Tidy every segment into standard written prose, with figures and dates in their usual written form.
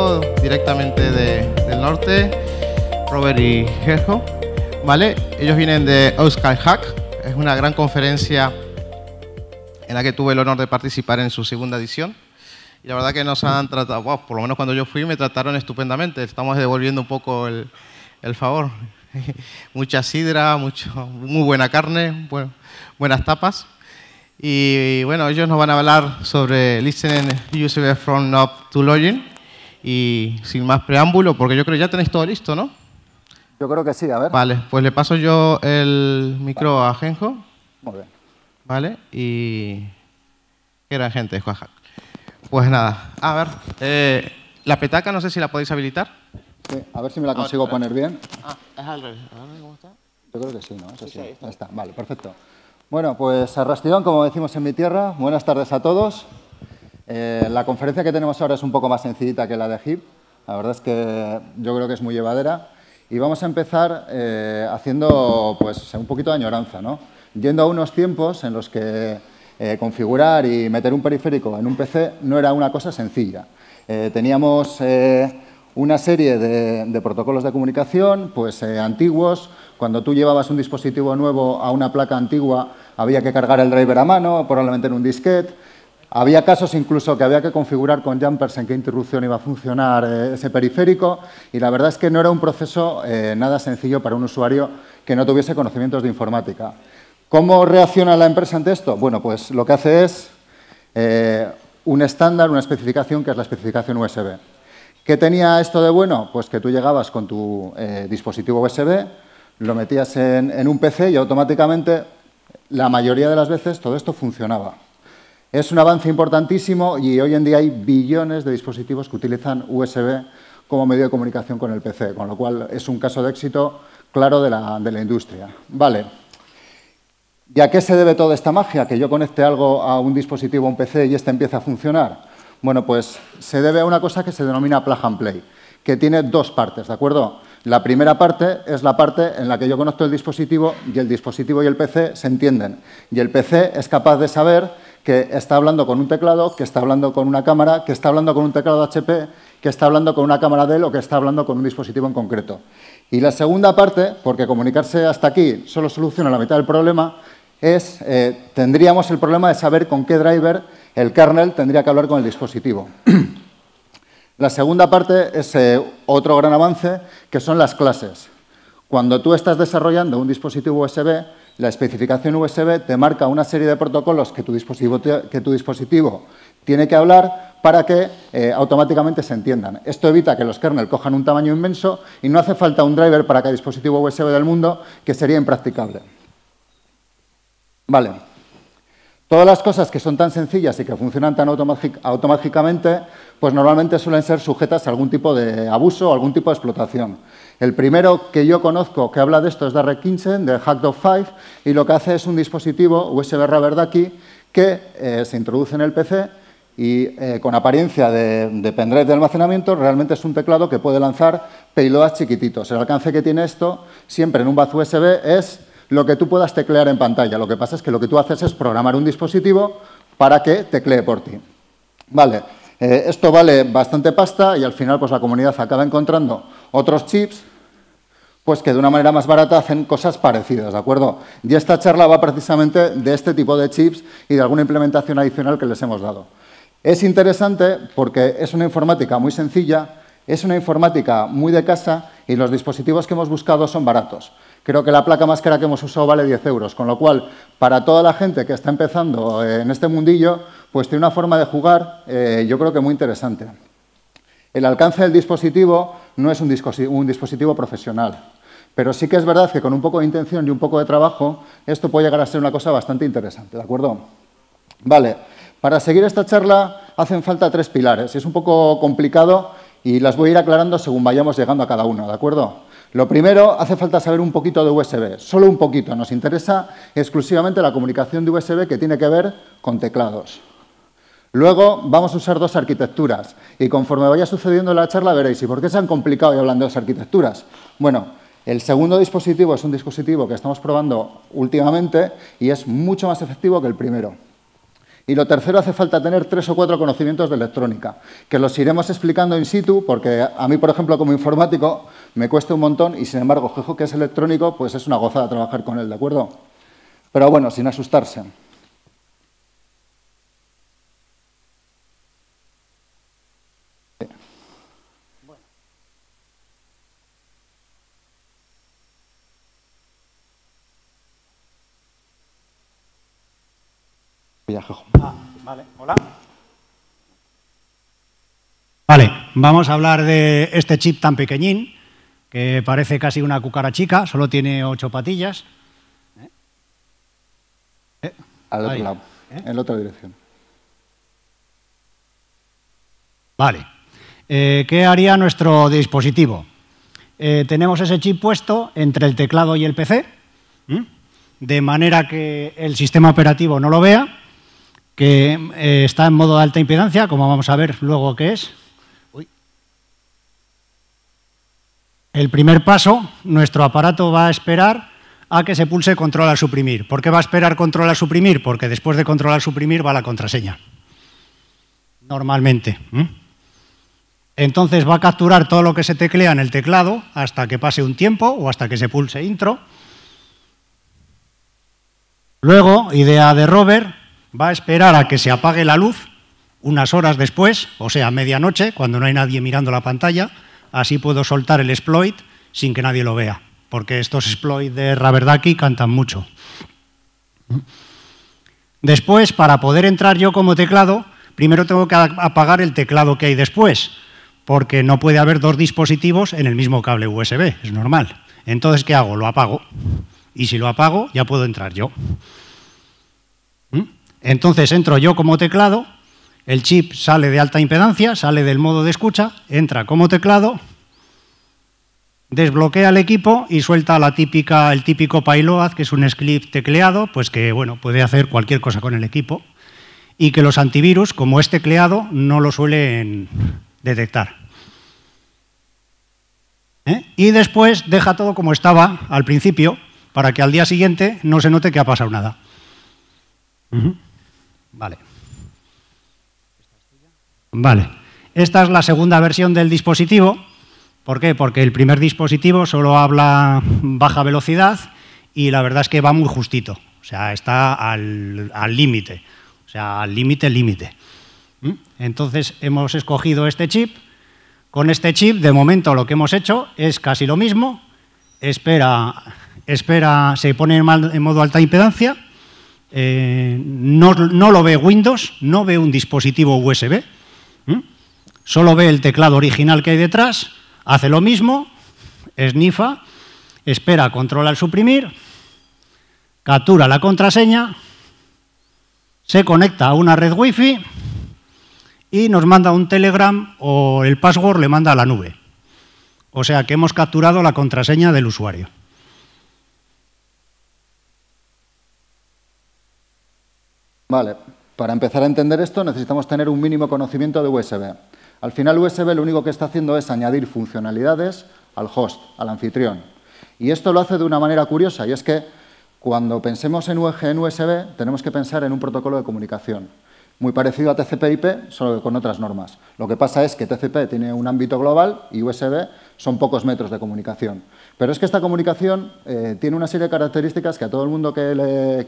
México, directamente del norte, Robert y Gerjo, ¿vale? Ellos vienen de Euskal Hack, es una gran conferencia en la que tuve el honor de participar en su segunda edición. Y la verdad que nos han tratado, wow, por lo menos cuando yo fui me trataron estupendamente. Estamos devolviendo un poco el favor. Mucha sidra, muy buena carne, buenas tapas. Y bueno, ellos nos van a hablar sobre Listening USB from Knob to Login. Y sin más preámbulo, porque yo creo que ya tenéis todo listo, ¿no? Yo creo que sí, a ver. Vale, pues le paso yo el micro a Genjo. Muy bien. Vale, y qué gran gente, Juaja. Pues nada, a ver, la petaca no sé si la podéis habilitar. Sí, a ver si me la consigo poner bien. Es al revés. A ver cómo está. Yo creo que sí, ¿no? Eso Sí, sí. ahí Ahí está, vale, perfecto. Bueno, pues arrastillón, como decimos en mi tierra. Buenas tardes a todos. La conferencia que tenemos ahora es un poco más sencillita que la de HIP. La verdad es que yo creo que es muy llevadera. Y vamos a empezar haciendo pues un poquito de añoranza, ¿no? Yendo a unos tiempos en los que configurar y meter un periférico en un PC no era una cosa sencilla. Teníamos una serie de protocolos de comunicación pues, antiguos. Cuando tú llevabas un dispositivo nuevo a una placa antigua, había que cargar el driver a mano, probablemente en un disquete. Había casos incluso que había que configurar con jumpers en qué interrupción iba a funcionar ese periférico y la verdad es que no era un proceso nada sencillo para un usuario que no tuviese conocimientos de informática. ¿Cómo reacciona la empresa ante esto? Bueno, pues lo que hace es un estándar, una especificación que es la especificación USB. ¿Qué tenía esto de bueno? Pues que tú llegabas con tu dispositivo USB, lo metías en un PC y automáticamente, la mayoría de las veces, todo esto funcionaba. Es un avance importantísimo y hoy en día hay billones de dispositivos que utilizan USB como medio de comunicación con el PC, con lo cual es un caso de éxito claro de la industria. Vale. ¿Y a qué se debe toda esta magia? Que yo conecte algo a un dispositivo, a un PC y este empiece a funcionar. Bueno, pues se debe a una cosa que se denomina plug and play, que tiene dos partes, ¿de acuerdo? La primera parte es la parte en la que yo conecto el dispositivo y el dispositivo y el PC se entienden. Y el PC es capaz de saber que está hablando con un teclado, que está hablando con una cámara, que está hablando con un teclado HP, que está hablando con una cámara Dell o que está hablando con un dispositivo en concreto. Y la segunda parte, porque comunicarse hasta aquí solo soluciona la mitad del problema, es tendríamos el problema de saber con qué driver el kernel tendría que hablar con el dispositivo. La segunda parte es otro gran avance, que son las clases. Cuando tú estás desarrollando un dispositivo USB, la especificación USB te marca una serie de protocolos que tu dispositivo tiene que hablar para que automáticamente se entiendan. Esto evita que los kernels cojan un tamaño inmenso y no hace falta un driver para cada dispositivo USB del mundo, que sería impracticable. Vale. Todas las cosas que son tan sencillas y que funcionan tan automáticamente, pues normalmente suelen ser sujetas a algún tipo de abuso o algún tipo de explotación. El primero que yo conozco que habla de esto es Derek Kinsen, de Hack.5, y lo que hace es un dispositivo USB Rubber Ducky que se introduce en el PC y con apariencia de pendrive de almacenamiento, realmente es un teclado que puede lanzar payloads chiquititos. El alcance que tiene esto, siempre en un bus USB, es lo que tú puedas teclear en pantalla. Lo que pasa es que lo que tú haces es programar un dispositivo para que teclee por ti. Vale, esto vale bastante pasta y al final pues la comunidad acaba encontrando otros chips pues que de una manera más barata hacen cosas parecidas, ¿de acuerdo? Y esta charla va precisamente de este tipo de chips y de alguna implementación adicional que les hemos dado. Es interesante porque es una informática muy sencilla, es una informática muy de casa y los dispositivos que hemos buscado son baratos. Creo que la placa más cara que hemos usado vale 10 euros, con lo cual, para toda la gente que está empezando en este mundillo, pues tiene una forma de jugar, yo creo que muy interesante. El alcance del dispositivo no es un dispositivo profesional, pero sí que es verdad que con un poco de intención y un poco de trabajo, esto puede llegar a ser una cosa bastante interesante, ¿de acuerdo? Vale, para seguir esta charla hacen falta 3 pilares. Es un poco complicado y las voy a ir aclarando según vayamos llegando a cada uno, ¿de acuerdo? Lo primero, hace falta saber un poquito de USB, solo un poquito. Nos interesa exclusivamente la comunicación de USB que tiene que ver con teclados. Luego vamos a usar 2 arquitecturas y conforme vaya sucediendo la charla veréis. ¿Y por qué se han complicado y hablan de 2 arquitecturas? Bueno, el segundo dispositivo es un dispositivo que estamos probando últimamente y es mucho más efectivo que el primero. Y lo tercero, hace falta tener 3 o 4 conocimientos de electrónica, que los iremos explicando in situ, porque a mí, por ejemplo, como informático, me cuesta un montón y, sin embargo, Jejo, que es electrónico, pues es una gozada trabajar con él, ¿de acuerdo? Pero bueno, sin asustarse. Vale, hola. Vale, vamos a hablar de este chip tan pequeñín, que parece casi una cucarachica, solo tiene 8 patillas. Al otro lado, en la otra dirección. Vale. ¿Qué haría nuestro dispositivo? Tenemos ese chip puesto entre el teclado y el PC, de manera que el sistema operativo no lo vea, que está en modo de alta impedancia, como vamos a ver luego qué es. El primer paso, nuestro aparato va a esperar a que se pulse control al suprimir. ¿Por qué va a esperar control al suprimir? Porque después de control al suprimir va la contraseña, normalmente. Entonces va a capturar todo lo que se teclea en el teclado hasta que pase un tiempo o hasta que se pulse intro. Luego, idea de Robert, va a esperar a que se apague la luz unas horas después, o sea, medianoche, cuando no hay nadie mirando la pantalla. Así puedo soltar el exploit sin que nadie lo vea, porque estos exploits de Raverdaki cantan mucho. Después, para poder entrar yo como teclado, primero tengo que apagar el teclado que hay después, porque no puede haber 2 dispositivos en el mismo cable USB, es normal. Entonces, ¿qué hago? Lo apago. Y si lo apago, ya puedo entrar yo. Entonces entro yo como teclado, el chip sale de alta impedancia, sale del modo de escucha, entra como teclado, desbloquea el equipo y suelta el típico payload, que es un script tecleado, pues que bueno, puede hacer cualquier cosa con el equipo y que los antivirus, como es tecleado, no lo suelen detectar. Y después deja todo como estaba al principio, para que al día siguiente no se note que ha pasado nada. Vale. Esta es la segunda versión del dispositivo. ¿Por qué? Porque el primer dispositivo solo habla baja velocidad y la verdad es que va muy justito. O sea, está al límite. O sea, al límite. Entonces, hemos escogido este chip. Con este chip, de momento, lo que hemos hecho es casi lo mismo. Espera, se pone en modo alta impedancia. No lo ve Windows, no ve un dispositivo USB, solo ve el teclado original que hay detrás, hace lo mismo, sniffa, espera control al suprimir, captura la contraseña, se conecta a una red Wi-Fi y nos manda un Telegram o el password le manda a la nube. O sea que hemos capturado la contraseña del usuario. Vale, para empezar a entender esto necesitamos tener un mínimo conocimiento de USB. Al final USB lo único que está haciendo es añadir funcionalidades al host, al anfitrión. Y esto lo hace de una manera curiosa, y es que cuando pensemos en USB tenemos que pensar en un protocolo de comunicación, muy parecido a TCP/IP, solo que con otras normas. Lo que pasa es que TCP tiene un ámbito global y USB son pocos metros de comunicación. Pero es que esta comunicación tiene una serie de características que a todo el mundo que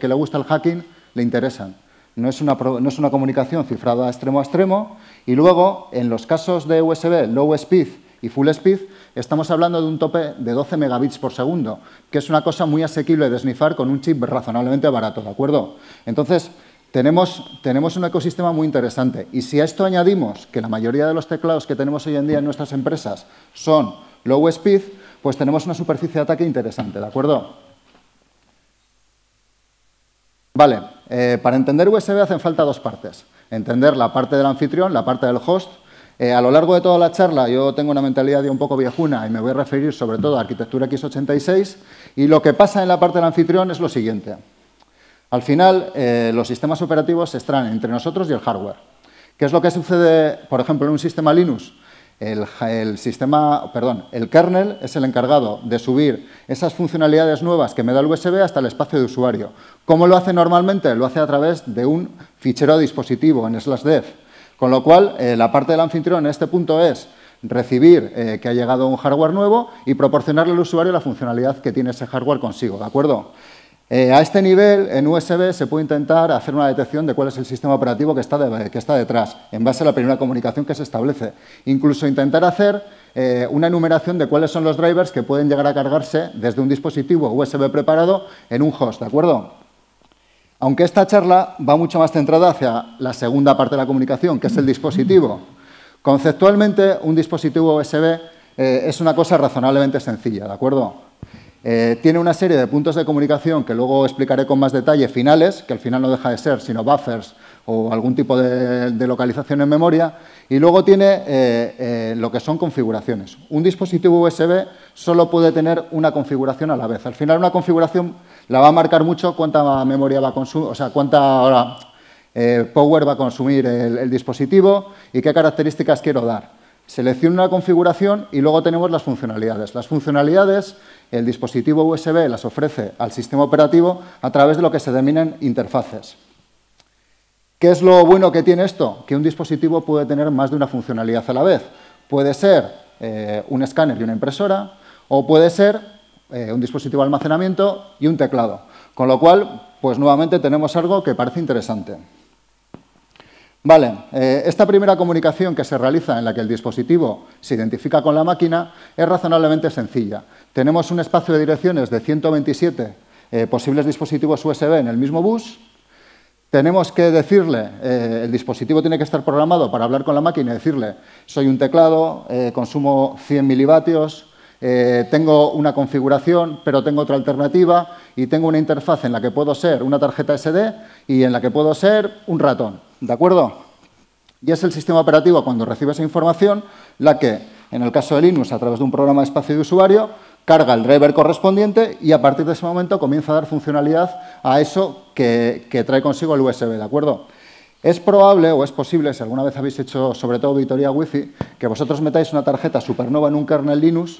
le gusta el hacking le interesan. No es una comunicación cifrada a extremo, y luego, en los casos de USB Low Speed y Full Speed, estamos hablando de un tope de 12 megabits por segundo, que es una cosa muy asequible de snifar con un chip razonablemente barato, ¿de acuerdo? Entonces, tenemos un ecosistema muy interesante, y si a esto añadimos que la mayoría de los teclados que tenemos hoy en día en nuestras empresas son Low Speed, pues tenemos una superficie de ataque interesante, ¿de acuerdo? Vale, para entender USB hacen falta 2 partes. Entender la parte del anfitrión, la parte del host. A lo largo de toda la charla yo tengo una mentalidad ya un poco viejuna y me voy a referir sobre todo a arquitectura x86, y lo que pasa en la parte del anfitrión es lo siguiente. Al final, los sistemas operativos se extraen entre nosotros y el hardware. ¿Qué es lo que sucede, por ejemplo, en un sistema Linux? el kernel es el encargado de subir esas funcionalidades nuevas que me da el USB hasta el espacio de usuario. ¿Cómo lo hace normalmente? Lo hace a través de un fichero de dispositivo en /dev. Con lo cual, la parte del anfitrión en este punto es recibir que ha llegado un hardware nuevo y proporcionarle al usuario la funcionalidad que tiene ese hardware consigo, ¿de acuerdo? A este nivel, en USB, se puede intentar hacer una detección de cuál es el sistema operativo que está detrás, en base a la primera comunicación que se establece. Incluso intentar hacer una enumeración de cuáles son los drivers que pueden llegar a cargarse desde un dispositivo USB preparado en un host, ¿de acuerdo? Aunque esta charla va mucho más centrada hacia la segunda parte de la comunicación, que es el dispositivo. Conceptualmente, un dispositivo USB es una cosa razonablemente sencilla, ¿de acuerdo? Tiene una serie de puntos de comunicación que luego explicaré con más detalle, finales, que al final no deja de ser sino buffers o algún tipo de localización en memoria, y luego tiene lo que son configuraciones. Un dispositivo USB solo puede tener una configuración a la vez. Al final, una configuración la va a marcar mucho cuánta memoria va a consumir, o sea, cuánta power va a consumir el dispositivo y qué características quiero dar. Selecciono una configuración y luego tenemos las funcionalidades. Las funcionalidades, el dispositivo USB las ofrece al sistema operativo a través de lo que se denominan interfaces. ¿Qué es lo bueno que tiene esto? Que un dispositivo puede tener más de una funcionalidad a la vez. Puede ser un escáner y una impresora, o puede ser un dispositivo de almacenamiento y un teclado. Con lo cual, pues nuevamente tenemos algo que parece interesante. Vale, esta primera comunicación que se realiza en la que el dispositivo se identifica con la máquina es razonablemente sencilla. Tenemos un espacio de direcciones de 127 posibles dispositivos USB en el mismo bus. Tenemos que decirle, el dispositivo tiene que estar programado para hablar con la máquina y decirle, soy un teclado, consumo 100 milivatios, tengo una configuración, pero tengo otra alternativa y tengo una interfaz en la que puedo ser una tarjeta SD y en la que puedo ser un ratón, ¿de acuerdo? Y es el sistema operativo, cuando recibe esa información, la que, en el caso de Linux, a través de un programa de espacio de usuario, carga el driver correspondiente y a partir de ese momento comienza a dar funcionalidad a eso que trae consigo el USB, ¿de acuerdo? Es probable o es posible, si alguna vez habéis hecho, sobre todo, auditoría Wi-Fi, que vosotros metáis una tarjeta Supernova en un kernel Linux,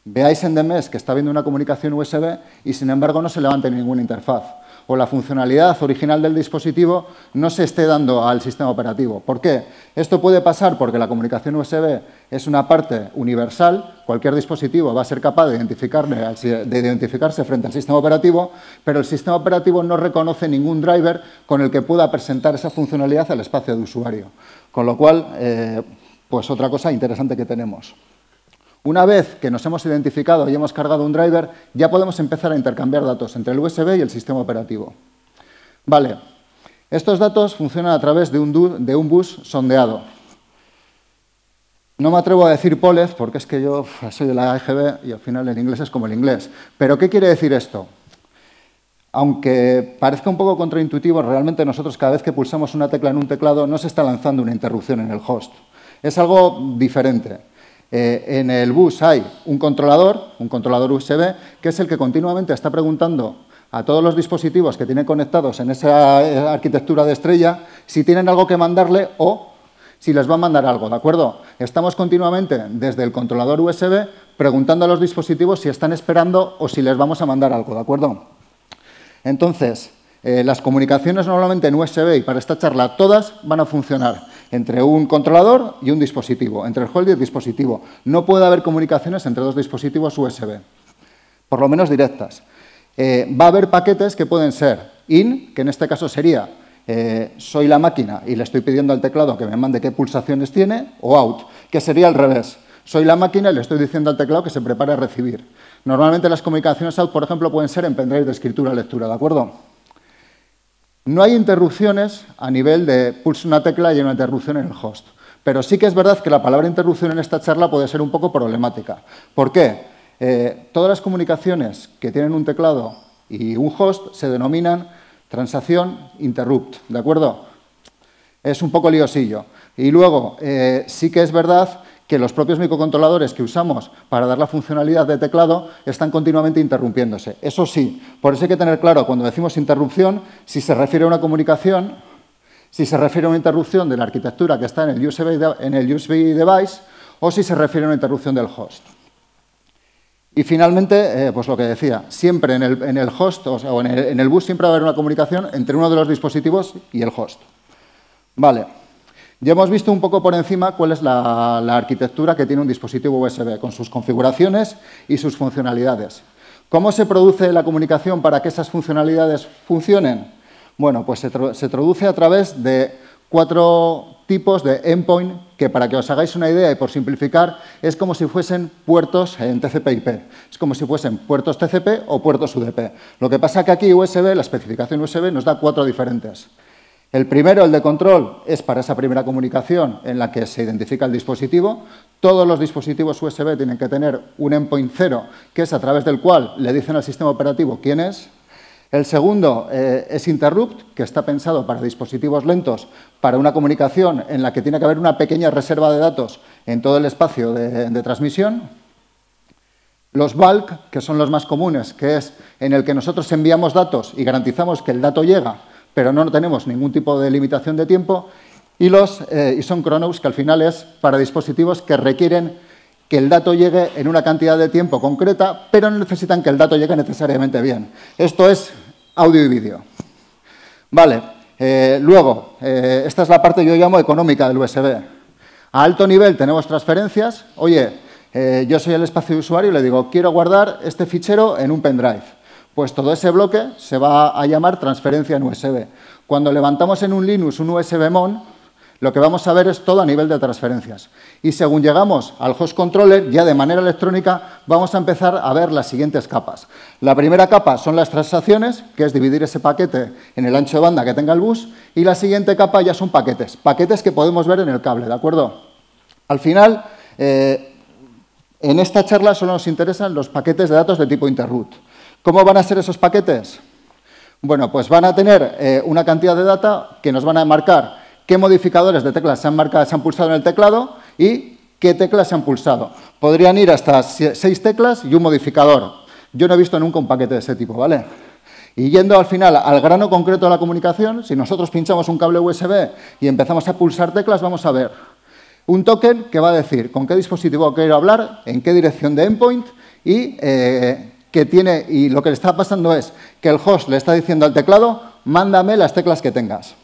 veáis en DMS que está viendo una comunicación USB y, sin embargo, no se levante ninguna interfaz. O la funcionalidad original del dispositivo no se esté dando al sistema operativo. ¿Por qué? Esto puede pasar porque la comunicación USB es una parte universal. Cualquier dispositivo va a ser capaz de identificarse frente al sistema operativo, pero el sistema operativo no reconoce ningún driver con el que pueda presentar esa funcionalidad al espacio de usuario. Con lo cual, pues otra cosa interesante que tenemos. Una vez que nos hemos identificado y hemos cargado un driver, ya podemos empezar a intercambiar datos entre el USB y el sistema operativo. Vale, estos datos funcionan a través de un bus sondeado. No me atrevo a decir POLEZ porque es que yo soy de la EGB y al final el inglés es como el inglés. ¿Pero qué quiere decir esto? Aunque parezca un poco contraintuitivo, realmente nosotros cada vez que pulsamos una tecla en un teclado no se está lanzando una interrupción en el host. Es algo diferente. En el bus hay un controlador USB, que es el que continuamente está preguntando a todos los dispositivos que tienen conectados en esa arquitectura de estrella si tienen algo que mandarle o si les va a mandar algo, ¿de acuerdo? Estamos continuamente desde el controlador USB preguntando a los dispositivos si están esperando o si les vamos a mandar algo, ¿de acuerdo? Entonces, las comunicaciones normalmente en USB, y para esta charla todas, van a funcionar entre un controlador y un dispositivo, entre el host y el dispositivo. No puede haber comunicaciones entre dos dispositivos USB, por lo menos directas. Va a haber paquetes que pueden ser in, que en este caso sería soy la máquina y le estoy pidiendo al teclado que me mande qué pulsaciones tiene, o out, que sería al revés. Soy la máquina y le estoy diciendo al teclado que se prepare a recibir. Normalmente las comunicaciones out, por ejemplo, pueden ser en pendrive de escritura-lectura, ¿de acuerdo? No hay interrupciones a nivel de pulso una tecla y hay una interrupción en el host. Pero sí que es verdad que la palabra interrupción en esta charla puede ser un poco problemática. ¿Por qué? Todas las comunicaciones que tienen un teclado y un host se denominan transacción interrupt, ¿de acuerdo? Es un poco liosillo. Y luego, sí que es verdad que los propios microcontroladores que usamos para dar la funcionalidad de teclado están continuamente interrumpiéndose. Eso sí, por eso hay que tener claro cuando decimos interrupción, si se refiere a una comunicación, si se refiere a una interrupción de la arquitectura que está en el USB device o si se refiere a una interrupción del host. Y finalmente, pues lo que decía, siempre en el host o en el bus siempre va a haber una comunicación entre uno de los dispositivos y el host. Vale, ya hemos visto un poco por encima cuál es la arquitectura que tiene un dispositivo USB, con sus configuraciones y sus funcionalidades. ¿Cómo se produce la comunicación para que esas funcionalidades funcionen? Bueno, pues se traduce a través de 4 tipos de endpoint que, para que os hagáis una idea y por simplificar, es como si fuesen puertos en TCP/IP. Es como si fuesen puertos TCP o puertos UDP. Lo que pasa que aquí USB, la especificación USB, nos da 4 diferentes. El primero, el de control, es para esa primera comunicación en la que se identifica el dispositivo. Todos los dispositivos USB tienen que tener un endpoint 0, que es a través del cual le dicen al sistema operativo quién es. El segundo es interrupt, que está pensado para dispositivos lentos, para una comunicación en la que tiene que haber una pequeña reserva de datos en todo el espacio de transmisión. Los bulk, que son los más comunes, que es en el que nosotros enviamos datos y garantizamos que el dato llega, pero no tenemos ningún tipo de limitación de tiempo. Y son chronos, que al final es para dispositivos que requieren que el dato llegue en una cantidad de tiempo concreta, pero no necesitan que el dato llegue necesariamente bien. Esto es audio y vídeo. Vale, luego, esta es la parte que yo llamo económica del USB. A alto nivel tenemos transferencias. Oye, yo soy el espacio de usuario y le digo, quiero guardar este fichero en un pendrive. Pues todo ese bloque se va a llamar transferencia en USB. Cuando levantamos en un Linux un USB-MON, lo que vamos a ver es todo a nivel de transferencias. Y según llegamos al host controller, ya de manera electrónica, vamos a empezar a ver las siguientes capas. La primera capa son las transacciones, que es dividir ese paquete en el ancho de banda que tenga el bus, y la siguiente capa ya son paquetes que podemos ver en el cable, ¿de acuerdo? Al final, en esta charla solo nos interesan los paquetes de datos de tipo interrupt. ¿Cómo van a ser esos paquetes? Bueno, pues van a tener una cantidad de data que nos van a marcar qué modificadores de teclas se han pulsado en el teclado y qué teclas se han pulsado. Podrían ir hasta 6 teclas y un modificador. Yo no he visto nunca un paquete de ese tipo, ¿vale? Y yendo al final al grano concreto de la comunicación, si nosotros pinchamos un cable USB y empezamos a pulsar teclas, vamos a ver un token que va a decir con qué dispositivo quiero hablar, en qué dirección de endpoint y lo que le está pasando es que el host le está diciendo al teclado, mándame las teclas que tengas.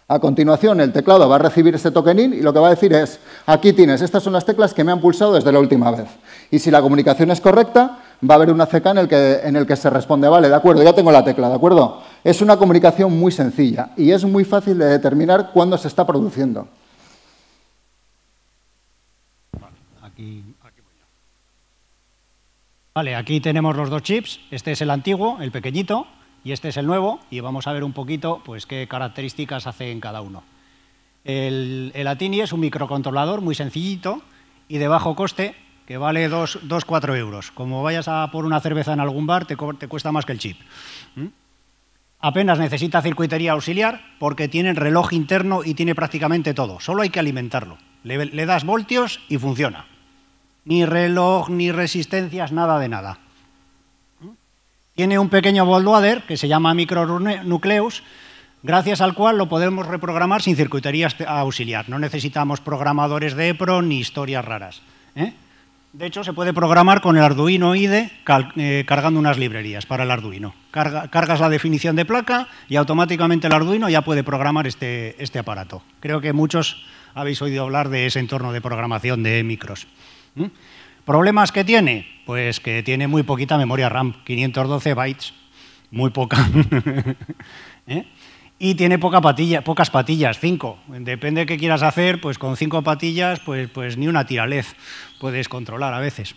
A continuación, el teclado va a recibir ese token in y lo que va a decir es, aquí tienes, estas son las teclas que me han pulsado desde la última vez. Y si la comunicación es correcta, va a haber una CK en el que se responde, vale, de acuerdo, ya tengo la tecla, ¿de acuerdo? Es una comunicación muy sencilla y es muy fácil de determinar cuándo se está produciendo. Vale, aquí tenemos los 2 chips. Este es el antiguo, el pequeñito, y este es el nuevo, y vamos a ver un poquito pues, qué características hace en cada uno. El Atini es un microcontrolador muy sencillito y de bajo coste, que vale 2,4 euros. Como vayas a por una cerveza en algún bar, te cuesta más que el chip. Apenas necesita circuitería auxiliar porque tiene reloj interno y tiene prácticamente todo. Solo hay que alimentarlo. Le das voltios y funciona. Ni reloj, ni resistencias, nada de nada. Tiene un pequeño bootloader que se llama micronucleus, gracias al cual lo podemos reprogramar sin circuitería auxiliar. No necesitamos programadores de EPROM ni historias raras. De hecho, se puede programar con el Arduino IDE cargando unas librerías para el Arduino. Cargas la definición de placa y automáticamente el Arduino ya puede programar este aparato. Creo que muchos habéis oído hablar de ese entorno de programación de micros. ¿Problemas que tiene? Pues que tiene muy poquita memoria RAM, 512 bytes, muy poca. Y tiene pocas patillas, 5. Depende de qué quieras hacer, pues con 5 patillas, pues ni una tiralez puedes controlar a veces.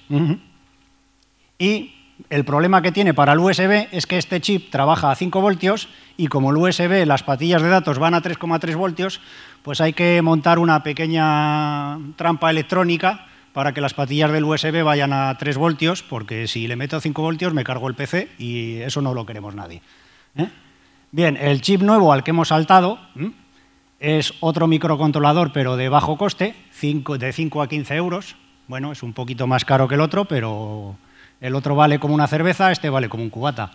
Y el problema que tiene para el USB es que este chip trabaja a 5 voltios y como el USB, las patillas de datos van a 3,3 voltios, pues hay que montar una pequeña trampa electrónica para que las patillas del USB vayan a 3 voltios, porque si le meto 5 voltios me cargo el PC y eso no lo queremos nadie. Bien, el chip nuevo al que hemos saltado es otro microcontrolador, pero de bajo coste, de 5 a 15 euros. Bueno, es un poquito más caro que el otro, pero el otro vale como una cerveza, este vale como un cubata.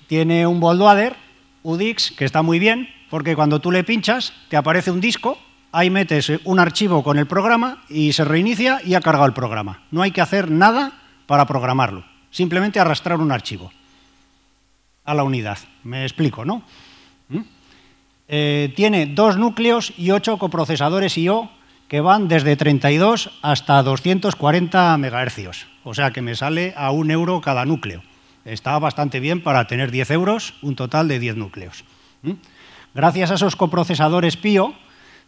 Tiene un bootloader UDIX que está muy bien, porque cuando tú le pinchas te aparece un disco ahí metes un archivo con el programa y se reinicia y ha cargado el programa. No hay que hacer nada para programarlo, simplemente arrastrar un archivo a la unidad. Me explico, ¿no? Tiene 2 núcleos y 8 coprocesadores I/O que van desde 32 hasta 240 MHz. O sea que me sale a 1 euro cada núcleo. Está bastante bien para tener 10 euros, un total de 10 núcleos. Gracias a esos coprocesadores PIO,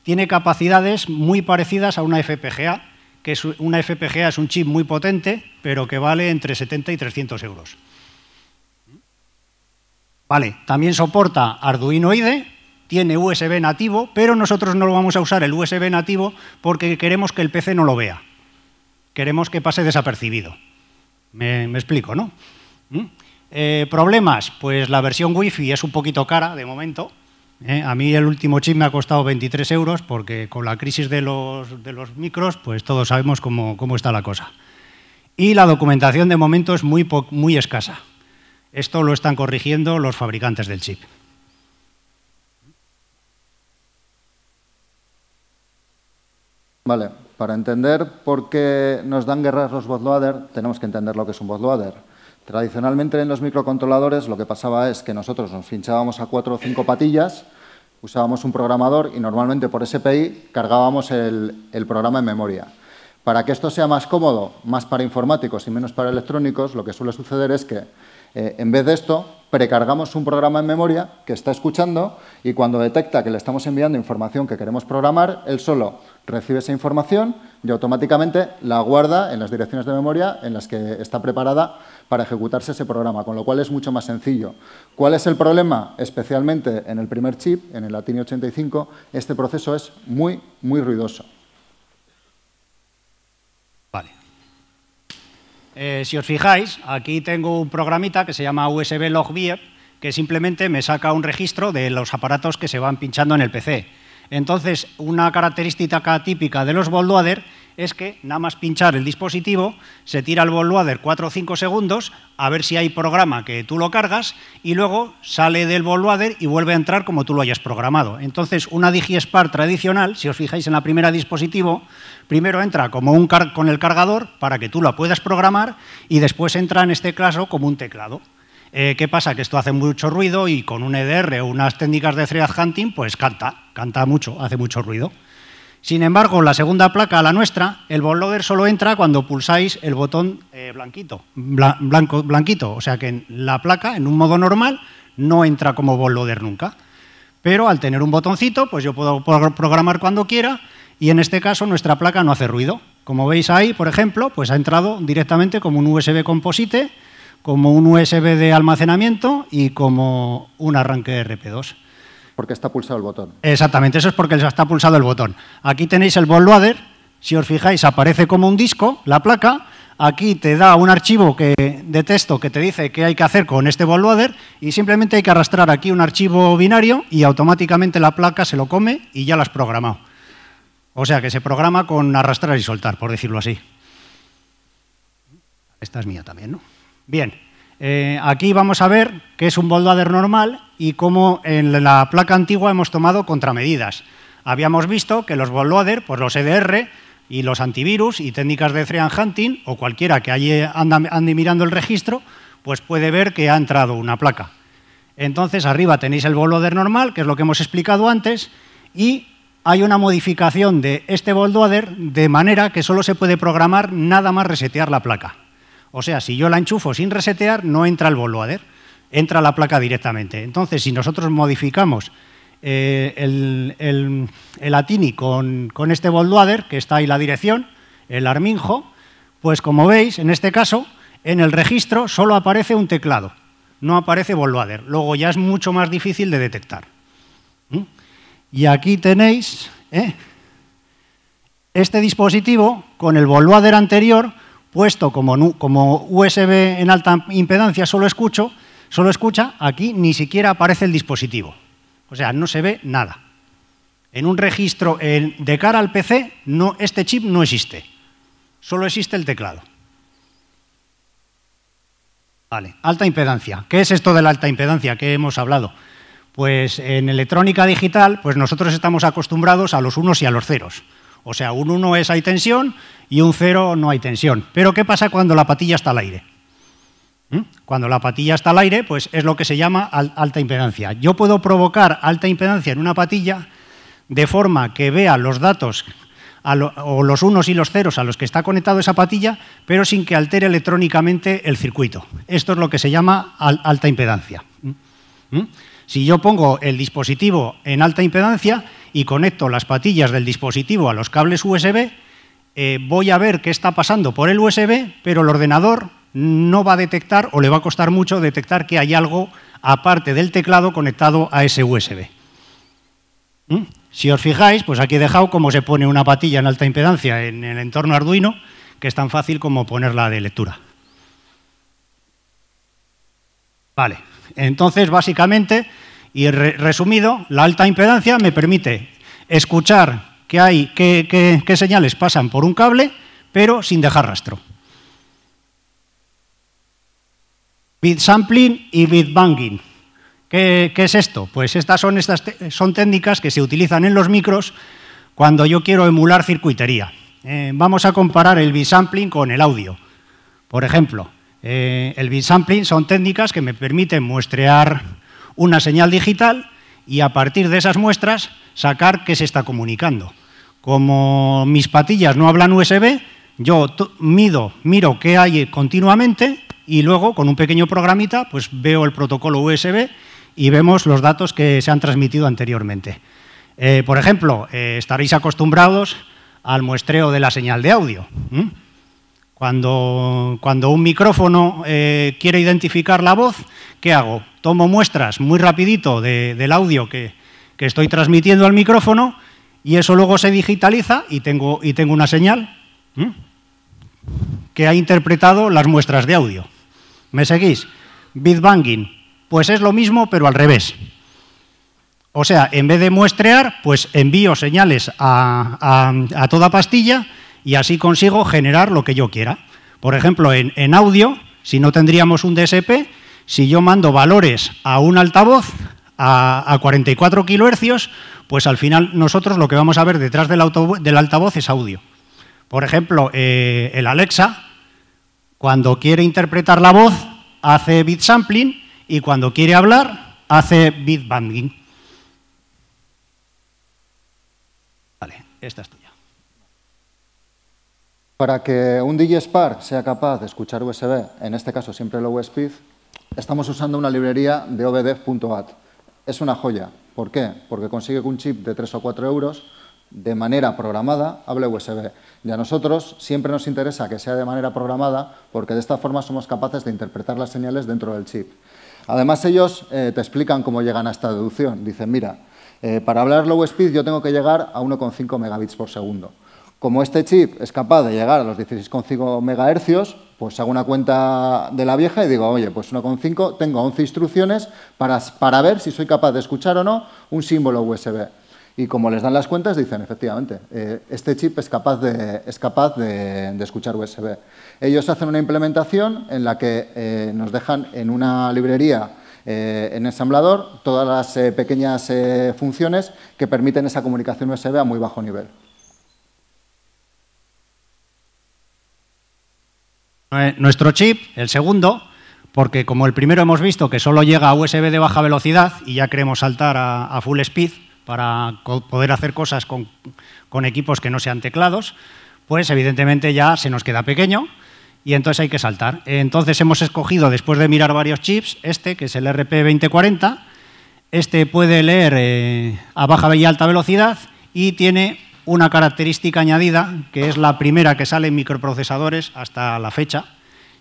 tiene capacidades muy parecidas a una FPGA, que una FPGA es un chip muy potente, pero que vale entre 70 y 300 euros. Vale, también soporta Arduino IDE, tiene USB nativo, pero nosotros no lo vamos a usar el USB nativo porque queremos que el PC no lo vea. Queremos que pase desapercibido. Me explico, ¿no? ¿Problemas? Pues la versión Wi-Fi es un poquito cara de momento. A mí el último chip me ha costado 23 euros porque con la crisis de los micros, pues todos sabemos cómo está la cosa. Y la documentación de momento es muy escasa. Esto lo están corrigiendo los fabricantes del chip. Vale, para entender por qué nos dan guerras los bootloader, tenemos que entender lo que es un bootloader. Tradicionalmente en los microcontroladores lo que pasaba es que nosotros nos pinchábamos a 4 o 5 patillas, usábamos un programador y normalmente por SPI cargábamos el programa en memoria. Para que esto sea más cómodo, más para informáticos y menos para electrónicos, lo que suele suceder es que en vez de esto, precargamos un programa en memoria que está escuchando y cuando detecta que le estamos enviando información que queremos programar, él solo recibe esa información y automáticamente la guarda en las direcciones de memoria en las que está preparada para ejecutarse ese programa, con lo cual es mucho más sencillo. ¿Cuál es el problema? Especialmente en el primer chip, en el Atinio 85, este proceso es muy, muy ruidoso. Vale. Si os fijáis, aquí tengo un programita que se llama USB Logbeer, que simplemente me saca un registro de los aparatos que se van pinchando en el PC. Entonces, una característica típica de los bootloader es que nada más pinchar el dispositivo, se tira el bootloader 4 o 5 segundos a ver si hay programa que tú lo cargas y luego sale del bootloader y vuelve a entrar como tú lo hayas programado. Entonces, una DigiSpar tradicional, si os fijáis en la primera dispositivo, primero entra como con el cargador para que tú la puedas programar y después entra en este caso como un teclado. ¿Qué pasa? Que esto hace mucho ruido y con un EDR o unas técnicas de thread hunting, pues canta mucho, hace mucho ruido. Sin embargo, la segunda placa, la nuestra, el bootloader solo entra cuando pulsáis el botón blanquito. O sea que en la placa, en un modo normal, no entra como bootloader nunca. Pero al tener un botoncito, pues yo puedo programar cuando quiera y en este caso nuestra placa no hace ruido. Como veis ahí, por ejemplo, pues ha entrado directamente como un USB Composite, como un USB de almacenamiento y como un arranque RP2. Porque está pulsado el botón. Exactamente, eso es porque está pulsado el botón. Aquí tenéis el bootloader, si os fijáis aparece como un disco, la placa, aquí te da un archivo de texto que te dice qué hay que hacer con este bootloader y simplemente hay que arrastrar aquí un archivo binario y automáticamente la placa se lo come y ya lo has programado. O sea que se programa con arrastrar y soltar, por decirlo así. Esta es mía también, ¿no? Bien, aquí vamos a ver qué es un bootloader normal y cómo en la placa antigua hemos tomado contramedidas. Habíamos visto que los bootloader, pues los EDR y los antivirus y técnicas de thread hunting o cualquiera que ande mirando el registro, pues puede ver que ha entrado una placa. Entonces arriba tenéis el bootloader normal, que es lo que hemos explicado antes, y hay una modificación de este bootloader de manera que solo se puede programar nada más resetear la placa. O sea, si yo la enchufo sin resetear, no entra el bootloader, entra la placa directamente. Entonces, si nosotros modificamos el Atini con este bootloader, que está ahí la dirección, el Arminjo, pues como veis, en este caso, en el registro solo aparece un teclado, no aparece bootloader. Luego ya es mucho más difícil de detectar. Y aquí tenéis este dispositivo con el bootloader anterior puesto como USB en alta impedancia solo escucha, aquí ni siquiera aparece el dispositivo. O sea, no se ve nada. En un registro de cara al PC, este chip no existe. Solo existe el teclado. Vale, alta impedancia. ¿Qué es esto de la alta impedancia que hemos hablado? Pues en electrónica digital, pues nosotros estamos acostumbrados a los unos y a los ceros. O sea, un 1 es hay tensión y un 0 no hay tensión. Pero ¿qué pasa cuando la patilla está al aire? Cuando la patilla está al aire, pues es lo que se llama alta impedancia. Yo puedo provocar alta impedancia en una patilla de forma que vea los datos o los unos y los ceros a los que está conectado esa patilla, pero sin que altere electrónicamente el circuito. Esto es lo que se llama alta impedancia. Si yo pongo el dispositivo en alta impedancia y conecto las patillas del dispositivo a los cables USB, voy a ver qué está pasando por el USB, pero el ordenador no va a detectar o le va a costar mucho detectar que hay algo aparte del teclado conectado a ese USB. Si os fijáis, pues aquí he dejado cómo se pone una patilla en alta impedancia en el entorno Arduino, que es tan fácil como ponerla de lectura. Vale, entonces básicamente, y resumido, la alta impedancia me permite escuchar qué señales pasan por un cable, pero sin dejar rastro. Bit sampling y bit banging. ¿Qué es esto? Pues estas son técnicas que se utilizan en los micros cuando yo quiero emular circuitería. Vamos a comparar el bitsampling con el audio. Por ejemplo, el bitsampling son técnicas que me permiten muestrear una señal digital y a partir de esas muestras sacar qué se está comunicando. Como mis patillas no hablan USB, yo miro qué hay continuamente y luego con un pequeño programita pues veo el protocolo USB y vemos los datos que se han transmitido anteriormente. Por ejemplo, estaréis acostumbrados al muestreo de la señal de audio. Cuando un micrófono quiere identificar la voz, ¿qué hago? Tomo muestras muy rapidito del audio que estoy transmitiendo al micrófono y eso luego se digitaliza y tengo una señal que ha interpretado las muestras de audio. ¿Me seguís? Bitbanging, pues es lo mismo pero al revés. O sea, en vez de muestrear, pues envío señales a toda pastilla y así consigo generar lo que yo quiera. Por ejemplo, en audio, si no tendríamos un DSP, si yo mando valores a un altavoz a 44 kHz, pues al final nosotros lo que vamos a ver detrás del altavoz es audio. Por ejemplo, el Alexa, cuando quiere interpretar la voz, hace bit sampling y cuando quiere hablar, hace bit banging. Vale, esta es tuya. Para que un DJ Spark sea capaz de escuchar USB, en este caso siempre low speed, estamos usando una librería de ovdev.at. Es una joya. ¿Por qué? Porque consigue que un chip de 3 o 4 euros de manera programada hable USB. Y a nosotros siempre nos interesa que sea de manera programada porque de esta forma somos capaces de interpretar las señales dentro del chip. Además ellos te explican cómo llegan a esta deducción. Dicen, mira, para hablar low speed yo tengo que llegar a 1,5 megabits por segundo. Como este chip es capaz de llegar a los 16,5 MHz, pues hago una cuenta de la vieja y digo, oye, pues 1,5, tengo 11 instrucciones para ver si soy capaz de escuchar o no un símbolo USB. Y como les dan las cuentas, dicen, efectivamente, este chip es capaz de escuchar USB. Ellos hacen una implementación en la que nos dejan en una librería, en ensamblador, todas las pequeñas funciones que permiten esa comunicación USB a muy bajo nivel. Nuestro chip, el segundo, porque como el primero hemos visto que solo llega a USB de baja velocidad y ya queremos saltar a full speed para poder hacer cosas con equipos que no sean teclados, pues evidentemente ya se nos queda pequeño y entonces hay que saltar. Entonces hemos escogido, después de mirar varios chips, este que es el RP2040, este puede leer a baja y alta velocidad y tiene una característica añadida, que es la primera que sale en microprocesadores hasta la fecha,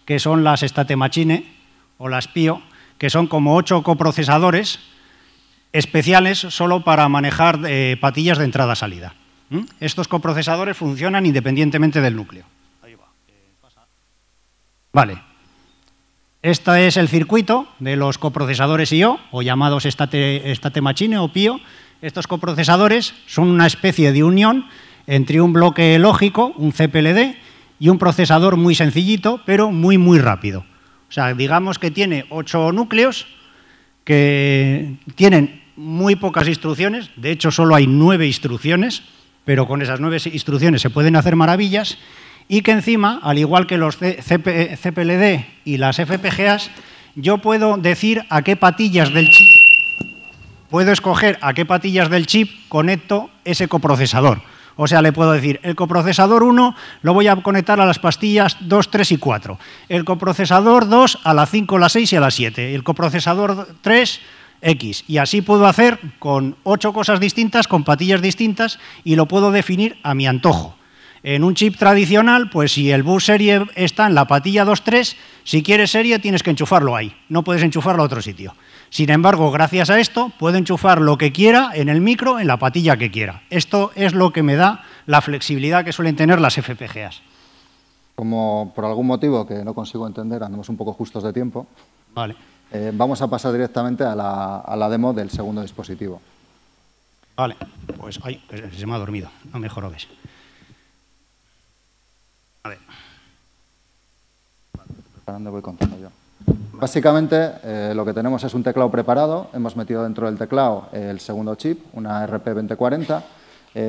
que son las State Machine o las PIO, que son como 8 coprocesadores especiales solo para manejar patillas de entrada-salida. Estos coprocesadores funcionan independientemente del núcleo. Ahí va. Vale. Este es el circuito de los coprocesadores I/O, o llamados State Machine o PIO. Estos coprocesadores son una especie de unión entre un bloque lógico, un CPLD, y un procesador muy sencillito, pero muy, muy rápido. O sea, digamos que tiene 8 núcleos que tienen muy pocas instrucciones, de hecho solo hay 9 instrucciones, pero con esas 9 instrucciones se pueden hacer maravillas, y que encima, al igual que los CPLD y las FPGAs, yo puedo decir a qué patillas del chip, puedo escoger a qué patillas del chip conecto ese coprocesador. O sea, le puedo decir, el coprocesador 1 lo voy a conectar a las pastillas 2, 3 y 4. El coprocesador 2 a la 5, la 6 y a la 7. El coprocesador 3, X. Y así puedo hacer con 8 cosas distintas, con patillas distintas, y lo puedo definir a mi antojo. En un chip tradicional, pues si el bus serie está en la patilla 2.3, si quieres serie tienes que enchufarlo ahí, no puedes enchufarlo a otro sitio. Sin embargo, gracias a esto, puedo enchufar lo que quiera en el micro, en la patilla que quiera. Esto es lo que me da la flexibilidad que suelen tener las FPGAs. Como por algún motivo que no consigo entender, andamos un poco justos de tiempo, Vale. Vamos a pasar directamente a la demo del segundo dispositivo. Vale, pues ay, se me ha dormido, no me jorobes. A ver. Preparando, voy contando yo. Básicamente, lo que tenemos es un teclado preparado. Hemos metido dentro del teclado el segundo chip, una RP2040.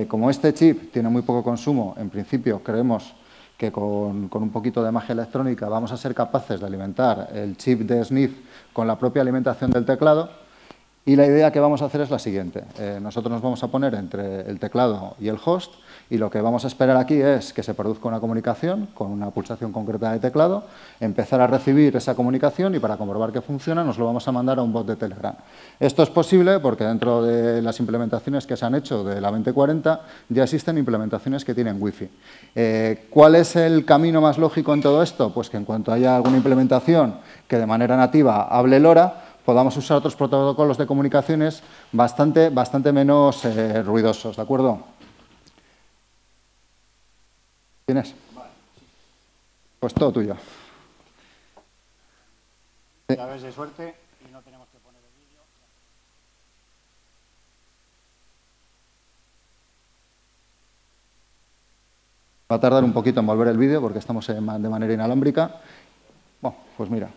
Como este chip tiene muy poco consumo, en principio creemos que con un poquito de magia electrónica vamos a ser capaces de alimentar el chip de SNIF con la propia alimentación del teclado. Y la idea que vamos a hacer es la siguiente. Nosotros nos vamos a poner entre el teclado y el host, y lo que vamos a esperar aquí es que se produzca una comunicación con una pulsación concreta de teclado, empezar a recibir esa comunicación, y para comprobar que funciona nos lo vamos a mandar a un bot de Telegram. Esto es posible porque dentro de las implementaciones que se han hecho de la 2040 ya existen implementaciones que tienen Wi-Fi. ¿Cuál es el camino más lógico en todo esto? Pues que en cuanto haya alguna implementación que de manera nativa hable LoRa, podamos usar otros protocolos de comunicaciones bastante menos ruidosos, ¿de acuerdo? ¿Tienes? Pues todo tuyo. Sí. Llaves de suerte y no tenemos que poner el vídeo. Va a tardar un poquito en volver el vídeo porque estamos de manera inalámbrica. Bueno, pues mira.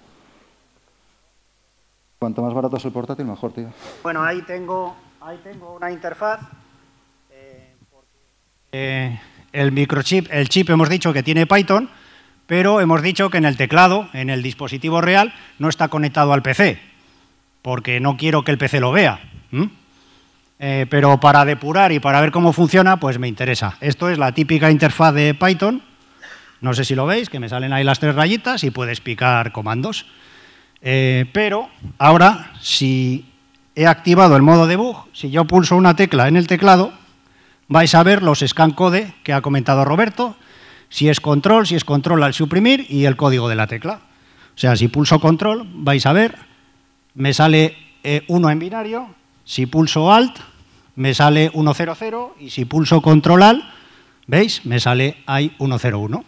Cuanto más barato es el portátil, mejor, tío. Bueno, ahí tengo una interfaz. El microchip, el chip hemos dicho que tiene Python, pero hemos dicho que en el teclado, en el dispositivo real, no está conectado al PC, porque no quiero que el PC lo vea. Pero para depurar y para ver cómo funciona, pues me interesa. Esto es la típica interfaz de Python. No sé si lo veis, que me salen ahí las 3 rayitas y puedes picar comandos. Pero ahora, si he activado el modo debug, si yo pulso una tecla en el teclado, vais a ver los scan code que ha comentado Roberto, si es control al suprimir y el código de la tecla. O sea, si pulso control, vais a ver, me sale 1 en binario, si pulso alt, me sale 100, y si pulso control alt, ¿veis? Me sale ahí 101.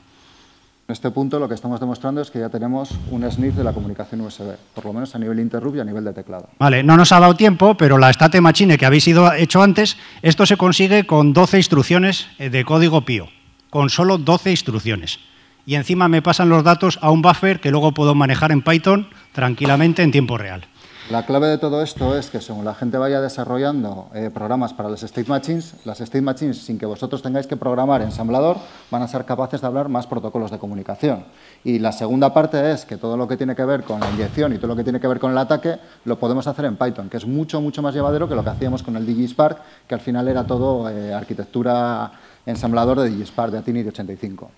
En este punto lo que estamos demostrando es que ya tenemos un SNIF de la comunicación USB, por lo menos a nivel interrupt y a nivel de teclado. Vale, no nos ha dado tiempo, pero la State Machine que habéis hecho antes, esto se consigue con 12 instrucciones de código PIO, con solo 12 instrucciones. Y encima me pasan los datos a un buffer que luego puedo manejar en Python tranquilamente en tiempo real. La clave de todo esto es que según la gente vaya desarrollando programas para las State Machines, sin que vosotros tengáis que programar ensamblador, van a ser capaces de hablar más protocolos de comunicación. Y la segunda parte es que todo lo que tiene que ver con la inyección y todo lo que tiene que ver con el ataque lo podemos hacer en Python, que es mucho más llevadero que lo que hacíamos con el DigiSpark, que al final era todo arquitectura ensamblador de DigiSpark, de Atini de 85.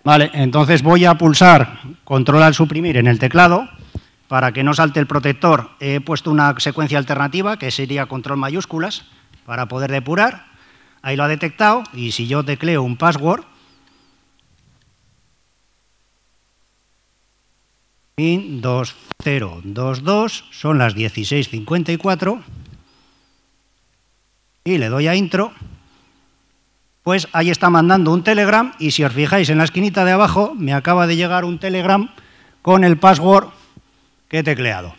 Vale, entonces voy a pulsar control al suprimir en el teclado. Para que no salte el protector, he puesto una secuencia alternativa, que sería control mayúsculas, para poder depurar. Ahí lo ha detectado, y si yo tecleo un password, PIN 2022, son las 16:54, y le doy a intro, pues ahí está mandando un Telegram, y si os fijáis en la esquinita de abajo, me acaba de llegar un Telegram con el password que he tecleado.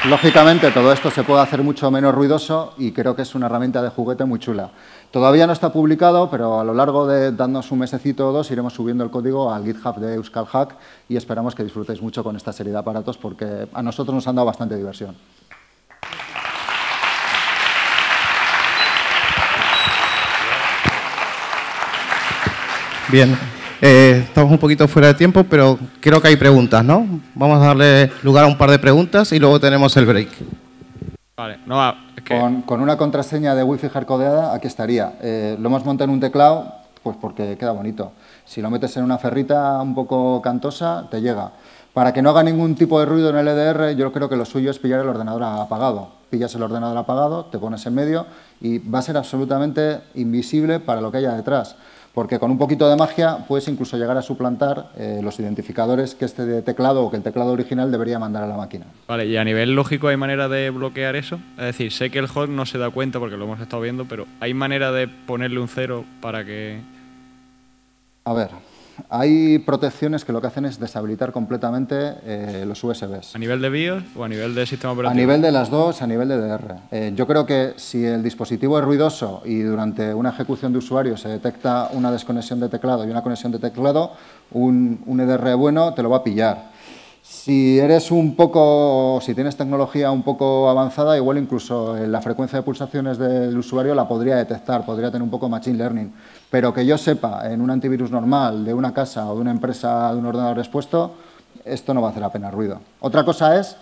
lógicamente, todo esto se puede hacer mucho menos ruidoso y creo que es una herramienta de juguete muy chula. Todavía no está publicado, pero a lo largo de darnos un mesecito o dos iremos subiendo el código al GitHub de Euskal Hack y esperamos que disfrutéis mucho con esta serie de aparatos porque a nosotros nos han dado bastante diversión. Bien, estamos un poquito fuera de tiempo, pero creo que hay preguntas, ¿no? Vamos a darle lugar a un par de preguntas y luego tenemos el break. Vale, no, es que... Con una contraseña de Wi-Fi hardcodeada, aquí estaría. Lo hemos montado en un teclado, pues porque queda bonito. Si lo metes en una ferrita un poco cantosa, te llega. Para que no haga ningún tipo de ruido en el EDR, yo creo que lo suyo es pillar el ordenador apagado. Pillas el ordenador apagado, te pones en medio y va a ser absolutamente invisible para lo que haya detrás. Porque con un poquito de magia puedes incluso llegar a suplantar los identificadores que este teclado o que el teclado original debería mandar a la máquina. Vale, y a nivel lógico, ¿hay manera de bloquear eso? Es decir, sé que el host no se da cuenta porque lo hemos estado viendo, pero ¿hay manera de ponerle un 0 para que...? A ver, hay protecciones que lo que hacen es deshabilitar completamente los USBs. ¿A nivel de BIOS o a nivel de sistema operativo? A nivel de las dos, a nivel de DR. Yo creo que si el dispositivo es ruidoso y durante una ejecución de usuario se detecta una desconexión de teclado y una conexión de teclado, un EDR bueno te lo va a pillar. Si eres si tienes tecnología un poco avanzada, igual incluso la frecuencia de pulsaciones del usuario la podría detectar, podría tener un poco machine learning. Pero que yo sepa, en un antivirus normal, de una casa o de una empresa, de un ordenador expuesto, esto no va a hacer apenas ruido. Otra cosa es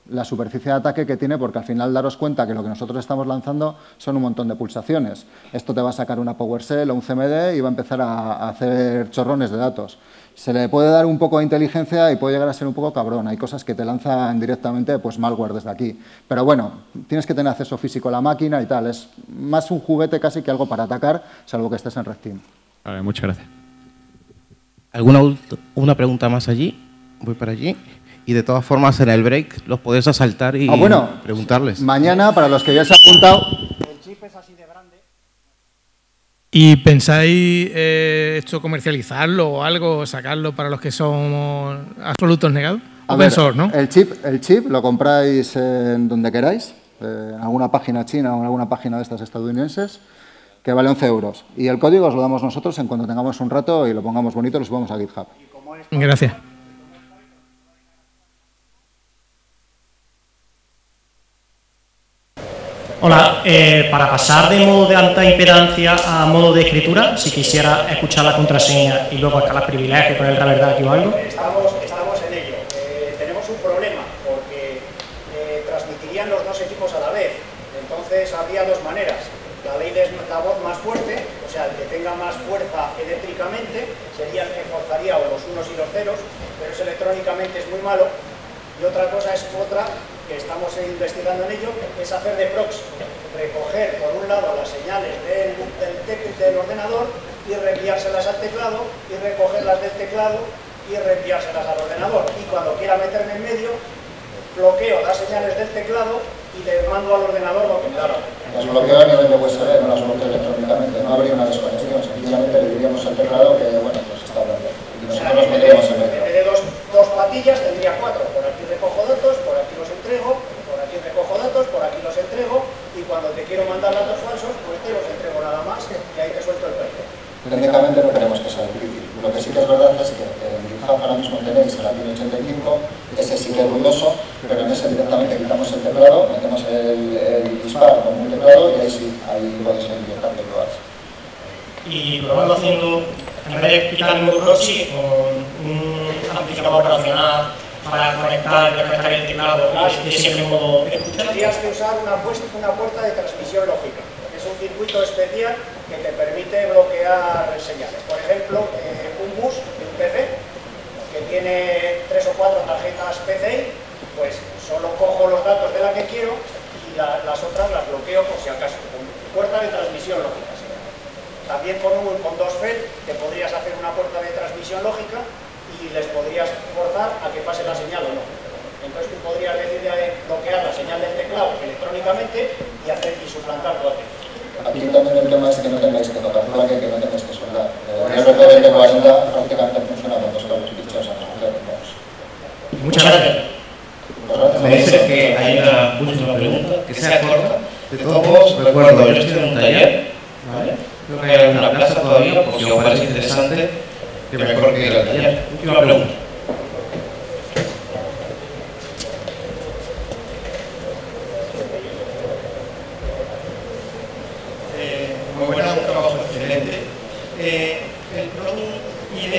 la superficie de ataque que tiene, porque al final daros cuenta que lo que nosotros estamos lanzando son un montón de pulsaciones. Esto te va a sacar una PowerShell o un CMD y va a empezar a hacer chorrones de datos. Se le puede dar un poco de inteligencia y puede llegar a ser un poco cabrón. Hay cosas que te lanzan directamente pues malware desde aquí. Pero bueno, tienes que tener acceso físico a la máquina y tal. Es más un juguete casi que algo para atacar, salvo que estés en Red Team. Vale, muchas gracias. ¿Una pregunta más allí? Voy para allí. Y de todas formas, en el break los podéis asaltar y preguntarles. Mañana, para los que ya se han apuntado... El chip es así de grande. ¿Y pensáis esto comercializarlo o algo, sacarlo para los que somos absolutos negados? Open source, ¿no? El chip lo compráis en donde queráis, en alguna página china o en alguna página de estas estadounidenses, que vale 11 euros. Y el código os lo damos nosotros en cuanto tengamos un rato y lo pongamos bonito, lo subamos a GitHub. Gracias. Hola, para pasar de modo de alta impedancia a modo de escritura, si quisiera escuchar la contraseña y luego escalar privilegios con el verdad aquí o algo. Estamos en ello. Tenemos un problema porque transmitirían los dos equipos a la vez. Entonces habría dos maneras. La ley de la voz más fuerte, o sea, el que tenga más fuerza eléctricamente, sería el que forzaría o los unos y los ceros, pero eso electrónicamente es muy malo. Y otra cosa es que estamos investigando en ello, es hacer de proxy, recoger por un lado las señales del ordenador y reenviárselas al teclado y recogerlas del teclado y reenviárselas al ordenador. Y cuando quiera meterme en medio, bloqueo las señales del teclado y le mando al ordenador lo que me da la gana. Las bloqueo a nivel de USB, no las bloqueo electrónicamente, no habría una desconexión, sencillamente le diríamos al teclado que, bueno, pues está hablando. Y nosotros nos meteríamos en medio. En vez de dos patillas tendría cuatro. Por aquí recojo datos, por aquí los entrego, por aquí recojo datos, por aquí los entrego y cuando te quiero mandar datos falsos, pues te los entrego nada más y ahí te suelto el perro. Técnicamente no queremos que sea difícil. Lo que sí que es verdad es que en GitHub ahora mismo tenéis el API 85, ese sí que es ruidoso, pero en ese directamente quitamos el teclado, metemos el disparo con un teclado y ahí sí, ahí podéis inyectar teclados. Y probando haciendo, en vez de quitar un proxy con un amplificador operacional para conectar y refrescar el teclado y siempre en modo de escucha. Tendrías que usar una puerta de transmisión lógica. Es un circuito especial que te permite bloquear señales. Por ejemplo, un bus de un PC que tiene 3 o 4 tarjetas PCI, pues solo cojo los datos de la que quiero y las otras las bloqueo por si acaso. Con puerta de transmisión lógica. ¿Sí? También con dos FET te podrías hacer una puerta de transmisión lógica y les podrías forzar a que pase la señal o no. Entonces tú podrías decidir bloquear la señal del teclado electrónicamente y suplantar tu ATM. Aquí también el tema es que no tengáis que tocar plaque, que no tengáis que soldar. El RT2040 prácticamente funciona con dos cables pinchados a la mujer. Muchas gracias. Me dices que hay una que sea corta. De todos modos, recuerdo, yo estoy en un taller, ¿vale? Creo que hay alguna plaza todavía, porque si os parece interesante, que mejor que ir al taller. Última pregunta. Muy buena, un trabajo excelente. El Product ID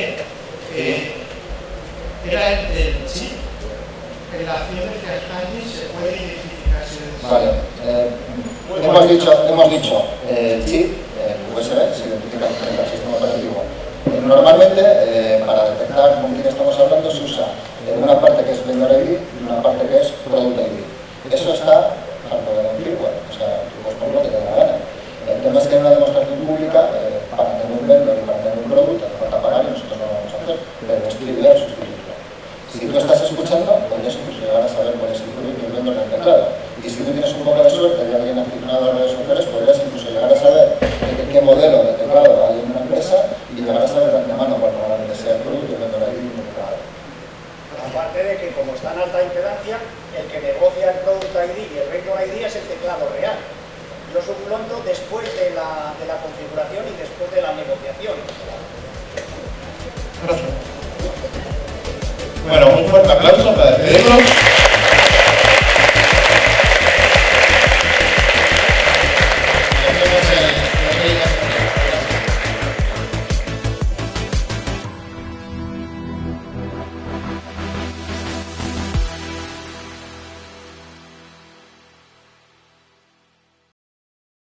era el chip. En la acción de Fiascañi se puede identificar. Vale, hemos dicho chip, USB, se identifica con el sistema operativo. Normalmente, para detectar con quién estamos hablando, se usa una parte que es Vendor ID y una parte que es Product ID. Eso está tanto en el firmware, o sea, tú puedes poner lo que te dé la gana. El tema es que en una demostración pública, para tener un vendor y para tener un product, hace falta pagar y nosotros no lo vamos a hacer, pero escribir o sustituirlo. Si tú estás escuchando, podrías incluso llegar a saber cuál es el producto y el vendor del teclado. Y si tú tienes un poco de suerte y alguien aficionado a las redes sociales, podrías incluso llegar a saber qué modelo de teclado hay en una empresa y llegar a saber de antemano cuál probablemente sea el producto y el vendor ahí en el teclado. Aparte de que, como está en alta impedancia, el que negocia el Product ID y el Vendor ID es el teclado real. Yo suplanto después de la configuración y después de la negociación. Gracias. Bueno, un fuerte aplauso para despedirnos.